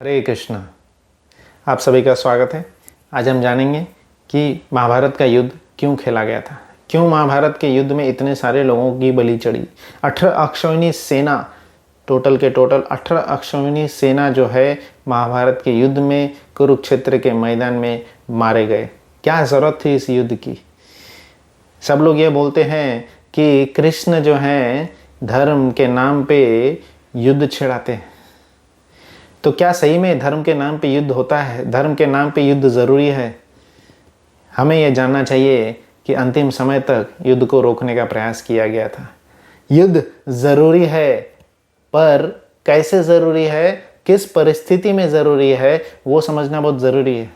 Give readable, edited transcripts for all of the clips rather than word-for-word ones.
हरे कृष्ण। आप सभी का स्वागत है। आज हम जानेंगे कि महाभारत का युद्ध क्यों खेला गया था, क्यों महाभारत के युद्ध में इतने सारे लोगों की बलि चढ़ी। 18 अक्षौहिणी सेना, टोटल के टोटल 18 अक्षौहिणी सेना जो है महाभारत के युद्ध में कुरुक्षेत्र के मैदान में मारे गए। क्या ज़रूरत थी इस युद्ध की। सब लोग ये बोलते हैं कि कृष्ण जो हैं धर्म के नाम पे युद्ध छिड़ाते हैं। तो क्या सही में धर्म के नाम पे युद्ध होता है? धर्म के नाम पे युद्ध ज़रूरी है? हमें यह जानना चाहिए कि अंतिम समय तक युद्ध को रोकने का प्रयास किया गया था। युद्ध ज़रूरी है, पर कैसे ज़रूरी है, किस परिस्थिति में ज़रूरी है, वो समझना बहुत ज़रूरी है।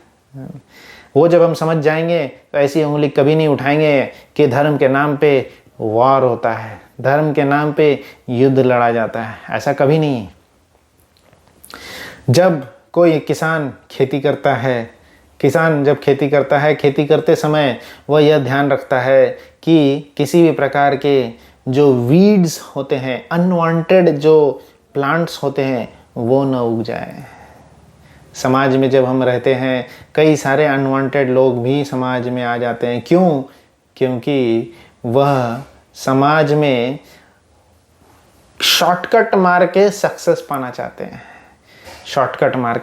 वो जब हम समझ जाएंगे तो ऐसी उंगली कभी नहीं उठाएंगे कि धर्म के नाम पे वॉर होता है, धर्म के नाम पे युद्ध लड़ा जाता है। ऐसा कभी नहीं। जब कोई किसान खेती करता है, किसान जब खेती करता है, खेती करते समय वह यह ध्यान रखता है कि किसी भी प्रकार के जो वीड्स होते हैं, अनवांटेड जो प्लांट्स होते हैं, वो न उग जाए। समाज में जब हम रहते हैं, कई सारे अनवांटेड लोग भी समाज में आ जाते हैं। क्यों? क्योंकि वह समाज में शॉर्टकट मार के सक्सेस पाना चाहते हैं। शॉर्टकट मार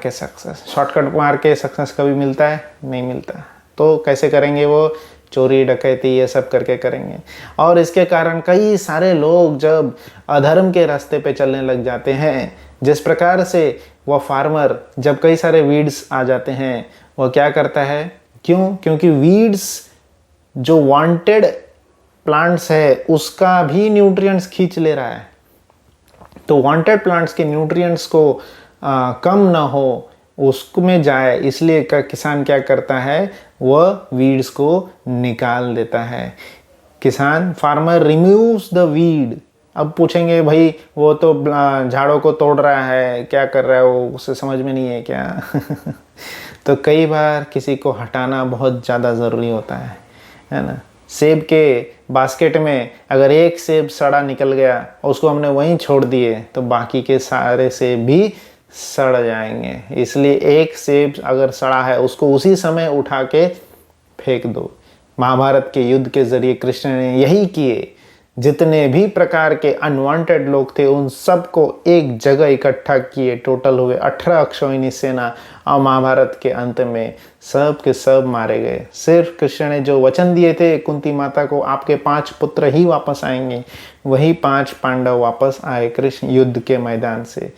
के सक्सेस कभी मिलता है? नहीं मिलता। तो कैसे करेंगे? वो चोरी डकैती ये सब करके करेंगे। और इसके कारण कई सारे लोग जब अधर्म के रास्ते पे चलने लग जाते हैं, जिस प्रकार से वह फार्मर जब कई सारे वीड्स आ जाते हैं, वह क्या करता है? क्यों? क्योंकि वीड्स जो वांटेड प्लांट्स है उसका भी न्यूट्रिएंट्स खींच ले रहा है। तो वांटेड प्लांट्स के न्यूट्रिएंट्स को कम ना हो उसमें जाए, इसलिए किसान क्या करता है? वह वीड्स को निकाल देता है। Farmer removes the weed. अब पूछेंगे भाई वो तो झाड़ों को तोड़ रहा है, क्या कर रहा है वो, उसे समझ में नहीं है क्या? तो कई बार किसी को हटाना बहुत ज़्यादा ज़रूरी होता है ना। सेब के बास्केट में अगर एक सेब सड़ा निकल गया और उसको हमने वहीं छोड़ दिए तो बाकी के सारे सेब भी सड़ जाएंगे। इसलिए एक सेब अगर सड़ा है उसको उसी समय उठा के फेंक दो। महाभारत के युद्ध के जरिए कृष्ण ने यही किए। जितने भी प्रकार के अनवांटेड लोग थे उन सबको एक जगह इकट्ठा किए। टोटल हुए 18 अक्षौहिणी सेना और महाभारत के अंत में सब के सब मारे गए। सिर्फ कृष्ण ने जो वचन दिए थे कुंती माता को, आपके 5 पुत्र ही वापस आएंगे, वही 5 पांडव वापस आए कृष्ण युद्ध के मैदान से।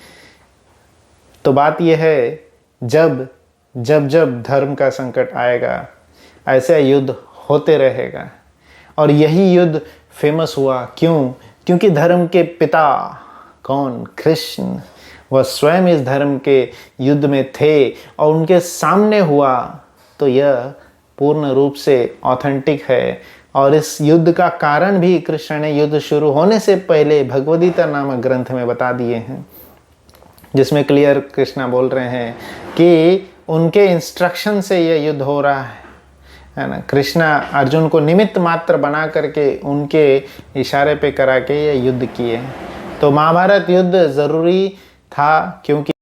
तो बात यह है, जब जब जब धर्म का संकट आएगा ऐसा युद्ध होते रहेगा। और यही युद्ध फेमस हुआ। क्यों? क्योंकि धर्म के पिता कौन? कृष्ण। वह स्वयं इस धर्म के युद्ध में थे और उनके सामने हुआ, तो यह पूर्ण रूप से ऑथेंटिक है। और इस युद्ध का कारण भी कृष्ण ने युद्ध शुरू होने से पहले भगवद्गीता नामक ग्रंथ में बता दिए हैं, जिसमें क्लियर कृष्णा बोल रहे हैं कि उनके इंस्ट्रक्शन से यह युद्ध हो रहा है ना। कृष्णा अर्जुन को निमित्त मात्र बना करके उनके इशारे पे करा के यह युद्ध किए। तो महाभारत युद्ध ज़रूरी था क्योंकि